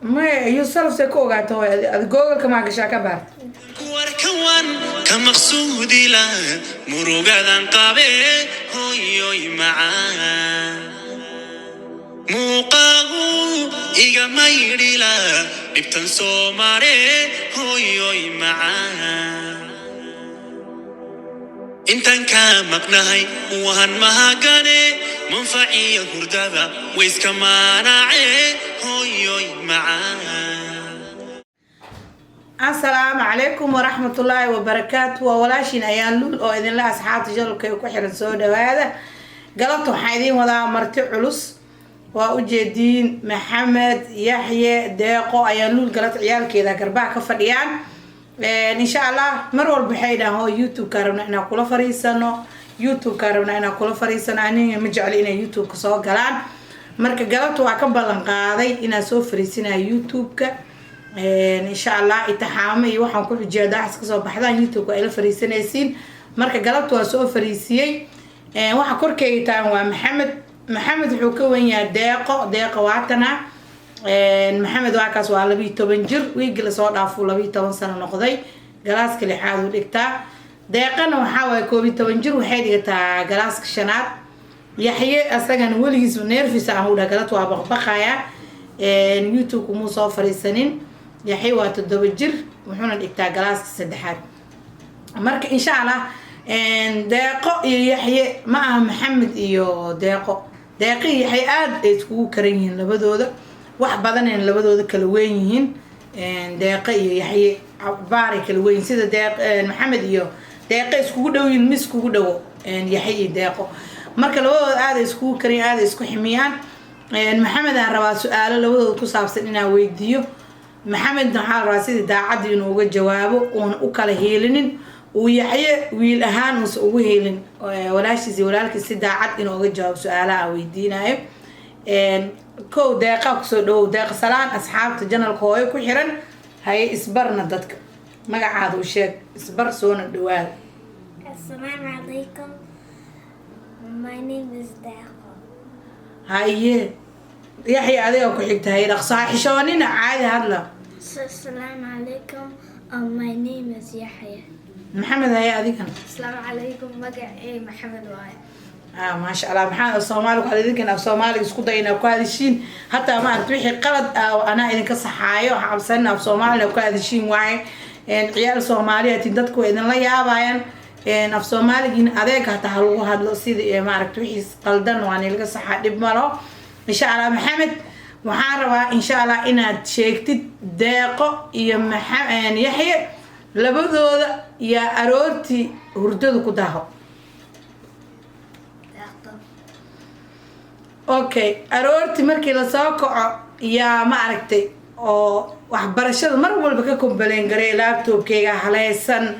ما يوصل سكوغا توي جوجل كما كشاكبار warkan ka maqsuudi la murugadan qabe hoyoy macaan muuqaagu iga maydhila dhibtan soo mare hoyoy macaan intan ka maqnahay waan mahagane manfaciya hurdada wayska maanace hoyoy macaan السلام عليكم ورحمة الله وبركاته وولاشين أيان لول أو إذن الله أصحاب تجارب كي يكحرن سودا وهذا قلتهم حيدين وضع مرتع علوس وأجدين محمد يحيى داقو أيان لول قلت عيال كذا كرباع كفريان إن شاء الله مروا البحيدة هو يوتيوب كاربنا إنا كل فريسانو يوتيوب كاربنا إنا كل فريسانو أني مجعلين يوتيوب كسو قلان مركا قلتوا أكبر لنقاضي إنا سو فريسنا يوتيوب إن شاء الله إتحامي وحن كل جدا حسكسو بحضان يوتيوب وإلى فريسينيسين مركا قلبت واسو فريسيي وحن كوركي تان محمد حكوين يا داقو واتنا محمد واكاس والبي تبنجر ويجل صوت عفو لبي 10 سنة نقضي جلاس كل حاجة ودكتا داقنا وحاول كوبي تبنجر وحيد تا جلاس كشنات يحيى أصلاً وليس ونيرفي ساهودا قلت وابقبقايا يوتيوب وموصو فريسانين يحيى واتدبجر وحنا الإكتا جلاس السدحات مرك إن شاء الله داقو يحيى مع محمد إيو داقي يحيى آد إتكو كريهن لبدودا واحد بدن لبدودا كلوينهن داقي يحيى بارك كلوين سيدا داق محمد إيو داقي إسكو دوين مسكو دو يحيى داقو مرك لبدودا آد إسكو كريهن آد إسكو حميان محمد أنا روا سؤال لبدودا كوسابسن إنا ويديو محمد نحال راسيد داعد إنه جوابه وكل هيلين ويحيى ويل أهان وسوي هيلين ولا شيء زي ولا كسي داعد إنه جواب سؤاله ويدينا كو دقة كسودو دقة سلام أصحاب تجنا القوي كحرن هاي إصبرنا ضدك ما قعد وشك إصبر سون الدوال. السلام عليكم. My name is دقة. هاي يحيى عليه وكحكت هاي رقصة حشونين عادي هذا. السلام عليكم. My name is يحيى. محمد هاي هذيك. السلام عليكم مقعي محمد واي. ما شاء الله محمد الصومالي وهذا ذيك أنا الصومالي اسكو داينا وكذا شيء حتى ما تروحي قلد أو أنا إذا كصحايا وحبسنا في الصومالي وكذا شيء واعي عيال الصومالية تندتكو إذا لا يابين في الصومالي جين أذاك هتحلو هذا الصيد ما عرفت تروحي قلدنا وأنا اللي كصحة دبمره إن شاء الله محمد وحاروا إن شاء الله إن شيكت داقو يا محمد يحيى لبدو يا أروتي هردو كداه. أوكي أروتي مركي لساقع يا ما عرفتي أو وحبرشة مرة بالبككم بلينجري لابتوب كيجا حليسن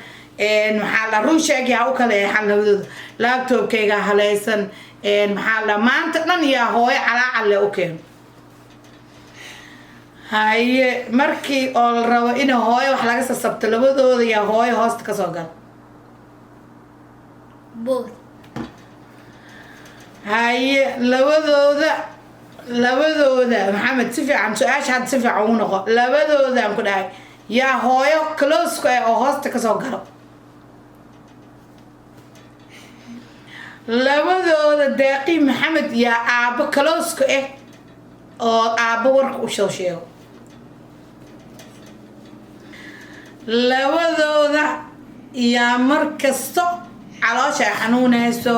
محل روشة أو كله حل لبدو لابتوب كيجا حليسن محل ما أنت نن يا هوي على أوكي. هاي مركي أول روا إنه هاي وحلاقة السبت لبدو يا هاي هاست كسوغل بوث هاي لبدو ذا محمد سفي عن سؤال شاد سفي عونه لبدو ذا كده هاي يا هاي كلوس كأ أو هاست كسوغل لبدو ذا دقي محمد يا أب كلوس كأ أو أب ورك وشوشيو labadooda yaa markasto caloosha ay xanuunayso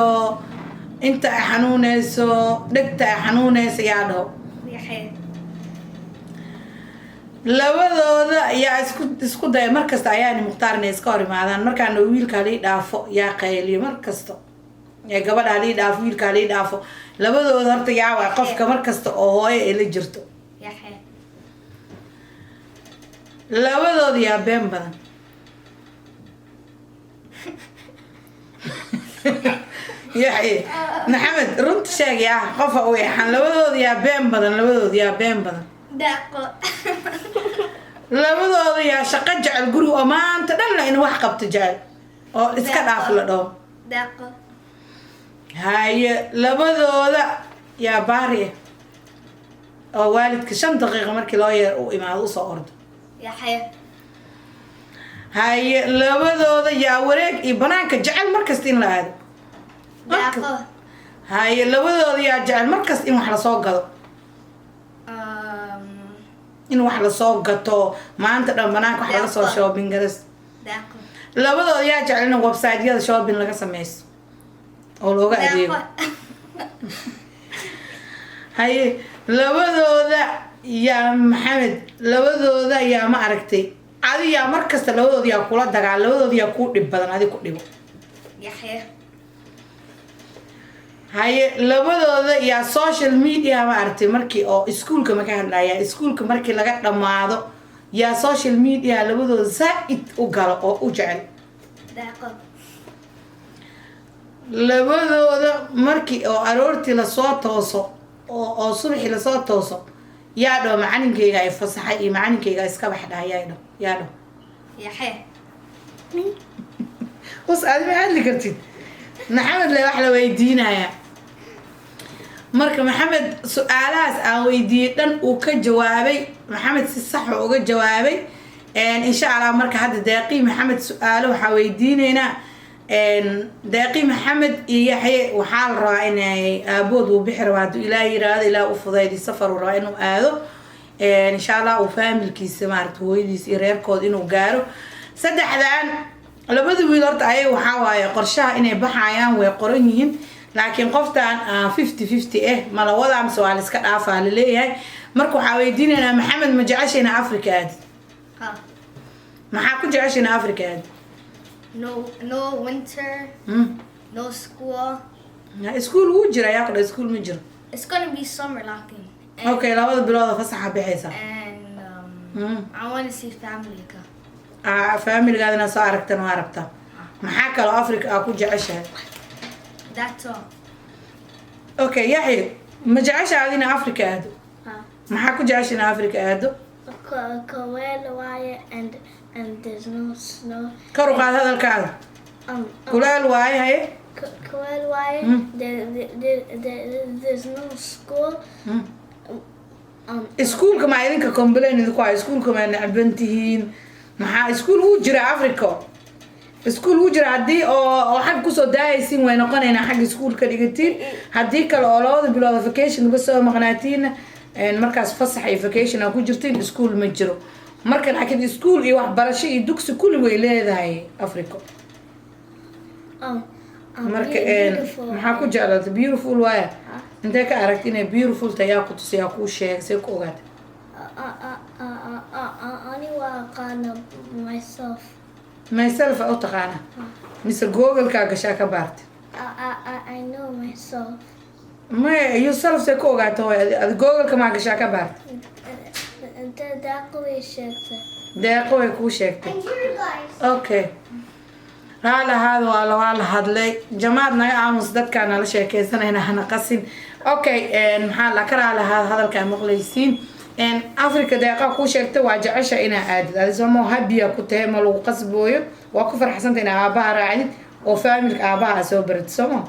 inta ay xanuunayso dhegta ay xanuunayso yaa dhaho labadooda yaa isku daya markasta ayaani mukhtaarna iska hor imaadaan markaana wiilka lii dhaafo yaa qayliyo markasta ee gabadha lii dhaafo wiilka lii dhaafo labadooda horta yaa waa qofka markasta oo hooyo ay la jirto labadooda yaa been badan يحيى محمد رنت شاق يا قفا ويحن لبدود يا بين بدن لبدود يا بين بدن دقة لبدود يا شقة جعل قرو أمان تدلنا إنه واحد قبت جعل أو إسكت عفلة دو دقة هاي لبدود يا باري oo waalidka 5 daqiiqo markii loo yeer u imaado u soo ordo Yaxya. haye labadooda yaa wareeg iyo banaanka jecel markasta in la aado Daaqo. haye labadooda yaa jecel markasta in wax la soo gado in wax la soo gato maanta dhan banaanka wax laga soo shopping garas Daaqo. labadooda yaa jecel in website-yada shopping laga sameeyo oo looga adeego haye labadooda yaa maxamed labadooda yaa ma aragtay adi yaa markasta labadooda yaa kula dagaal labadooda yaa kuu dhib badan adi ku dhibo Yaxya. haye labadooda yaa social media ma aragtay markii oo iskuulka ma ka hadlaya iskuulka markii laga dhamaado yaa social media labadooda zaaid u galo oo u jecel Daaqo. labadooda markii oo aroortii lasoo tooso oo subaxii lasoo tooso yaa dho macalinkeyga ay fasaxay iyo macalinkeyga iska baxdhaa yaa dho Yaxya. us aad ma hadli kartid maxamed le wax la weydiinaya marka maxamed su-aalahaas aan weydiiyey dhan uu ka jawaabay maxamed si sax oo uga jawaabay insha allah marka hadda deeqii maxamed su-aalo waxaa weydiineynaa deeqii maxamed iyo yaxye waxaa la rabaa inay aabood uu bixi rabaa hadduu ilaah yiraahdo ilaah u fudaydi safar uu rabaa inuu aado insha allah uu faamilkiisa maaragta hooyadiis iyo reerkooda inuu gaaro saddexdan labada wiil horta ayay waxaa waaye qorshaha inay baxayaan way qoran yihiin laakiin qoftan 50-50 ma la wadaa mise waa la iska dhaafaa la leeyahay marka waxaa weydiinaynaa maxamed ma jeceshayna africa aadi Ha. maxaa ku jeceshayna africa aadi No winter. No school. iskuul wuu jira yaa qodha iskuul ma jiro It's gonna be summer locking. okay labada bilooda fasaxa bixaysa And I want to see family. faamiligaadina soo aragtan waa rabtaa maxaa kaloo africa aa ku jeceshahay That's all. okay yaxye ma jeceshahay adina africa aado maxaa ku jeceshayna africa aado Cold wire and there's no snow. kor u qaad hadalkaada kuleel waaye haye Cold wire. There's no school. iskuulka ma idinka complain idinku ah iskuulka ma necban tihiin maxaa iskuul wuu jira africa iskuul wuu jira haddii oo xag kusoo daayaysiin way noqonaynaa xagga iskuulka dhigatiin haddii kale oo labada bilood vacation uga soo maqnaatiinna markaas fasax iyo vacation aa ku jirtiin iskuul ma jiro marka laakiin iskuul iyo waxbarasho iyo dugsi kulli way leedahay africa marka maxaa ku jeclaata beautiful waaya intee ka aragti inay beautiful tahay yaa ku tusay yaa kuu sheegay see ku ogaata Only wakana myself. myself aa u taqaana mise google-kaa gashaa ka baarta I know myself. maya yourself see ku ogaata way adi google-ka maa gashaa ka baarta That's what she deeqo way kuu sheegtay okay raali ahaada waa la hadlay jamaad naga aamus dadkaa nala sheekeysanayna hana qasin okay maxaa la ka raali ahaada hadalkaa maqlaysiin africa deeqa kuu sheegtay waa jecesha inaa aadid adi somo habiya ku tahay ma lagu qasbooyo waa ku farxsanta inaa aabaha raacdid oo faamilka aabaha aa soo baratid somo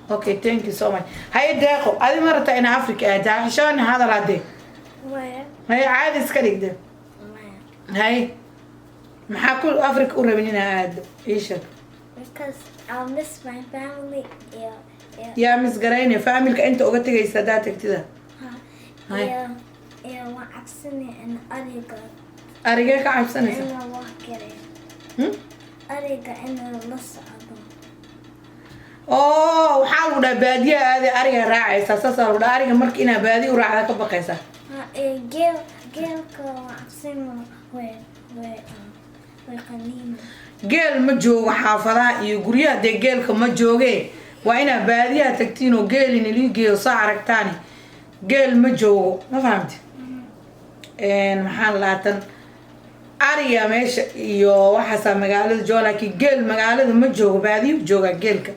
okay thank you so much haye deeqo adi ma rabtaa inaa africa aadid xishooni hadal hadee Where? haye caadi iska dhigde haye maxaa ku africa u rabin inaa aado ii sheeg Because I'll miss my family. yaa misgarayne faamilka inta uga tegaysa haddaa tagtida Hi. Waa cabsani in arigee ka cabsanaysa in la walkare. Ariga in la socdo. oo waxaa lagu dhaha baadiya aadi ariga raacaysa saasaa lagu dhaha ariga marka inaa baadi u raacda ka baqaysa Geelka waa cabsani way qaniina. geel ma joogo xaafadaha iyo guryaha dee geelka ma jooge waa inaa baadiyaha tagtiin oo geelin iligeeyo soo aragtaani geel ma joogo ma fahamti maxaa laatan ariga meesha iyo waxaasaa magaalada jooga laakiin geel magaalada ma joogo baadiyu joogaa geelka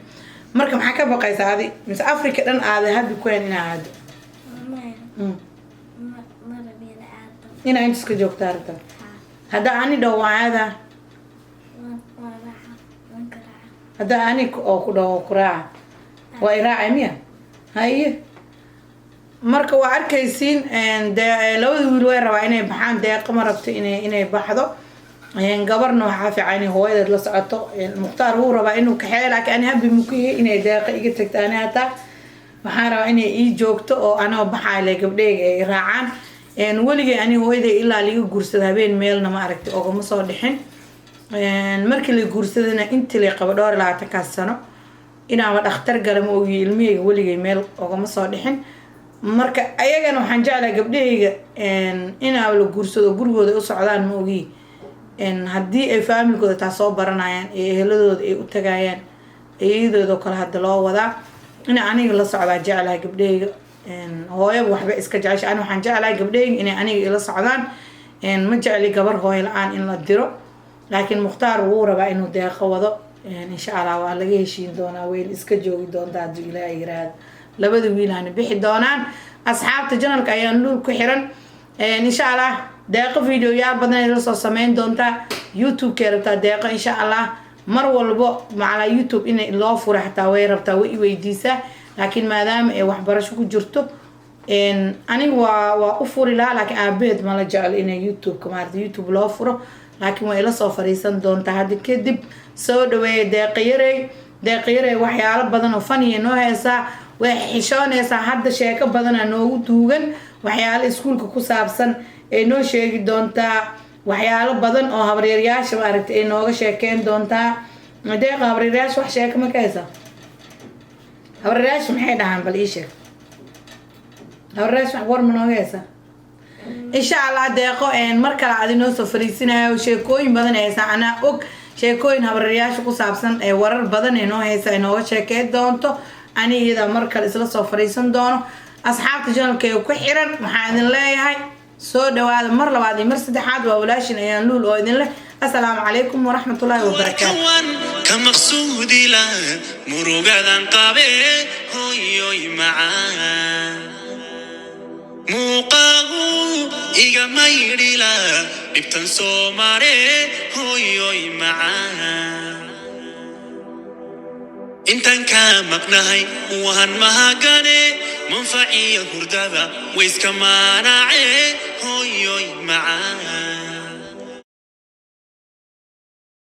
marka maxaa ka baqaysa adi mise africa dhan aada habi ku hen inaa aado inaa intaska joogta aragta haddaa ani dhaho waa aada haddaa ani oo ku dhaho ku raaca waa i raacay miya haye marka waa arkaysiin labada wiil way rabaa inay baxaan deeqa ma rabto inay baxdo gabarna waxaa fiican inay hooyadeed la socoto mukhtaar wuu rabaa inuu kaxeeyo laakiin ani habi mukiye inay deeqa iga tagto ani hataa waxaan rabaa inay ii joogto oo anoo baxayle gabdheyga ay raacaan weligay ani hooyaday ilaa liga guursada habeen meelna ma aragtay ogama soo dhixin markii la guursadana intii la qabo dhowr 20 sano inaaba dhakhtar gala ma ogi ilmihayga weligay meel ogama soo dhixin marka ayagana waxaan jeclahay gabdhahayga inaaba la guursado gurigooda u socdaan ma ogi haddii ay faamilkooda taa soo baranayaan ee eheladooda ay u tagayaan iyadooda kale hadda loo wadaa ina aniga la socdaa jeclahay gabdhahayga hooyaba waxba iska jecesha ani waxaan jeclahay gabdhahayga inay aniga ila socdaan ma jecli gabar hooyo la-aan in la diro laakiin mukhtaar wuu rabaa inuu deeqo wado insha allah waa laga heshiin doonaa weyl iska joogi doonta hadduu ilaahay yiraahdo labada wiilana bixi doonaan asxaabta janalka ayaan luul ku xiran insha allah deeqo videoyaal badan ay la soo sameyn doontaa youtube kee rabtaa deeqo insha allah mar walbo macala youtube in loo furo xataa way rabtaa way weydiisaa laakiin maadaama ay waxbarasho ku jirto aniga waa u furi lahaa laakiin aabaheed ma la jeclo inay youtube-ka maarata youtube loo furo laakiin way ila soo fariisan doontaa hadda kadib soo dhaweeya deeqayarey waxyaalo badan oo faniya noo heesaa way xishoonaysaa hadda sheeko badana noogu duugan waxyaalo iskuulka ku saabsan ay noo sheegi doontaa waxyaalo badan oo habaryaasha maaragtay ay nooga sheekeyn doontaa deeqa habaryaasha wax sheeko ma ka haysaa habaryaasha maxay dhahaan bal ii sheeg habaryaasha wax war ma nooga haysaa insha allah deeqo mar kale aad inoo soo fariisinayo sheekooyin badan ay haysaa anaa og sheekooyin habaryaasha ku saabsan ee warar badan ee noo haysa ay nooga sheekeyn doonto ani iyada mar kale isla soo fariisan doono asxaabta janalkeega ku xiran waxaan idin leeyahay soo dhawaada mar labaad iyo mar saddexaad waa walaashin ayaan luul oo idin leh assalaamu calaykum waraxmatullaahi wabarakaatu ka maqsuudi la murugadan qabe hooyoy macaan muuqaagu iga maydhila dhibtan soo mare hooyoy macaan intan ka maqnahay waan mahagane manfaciya hurdada wayska maanaace hooyoy macaan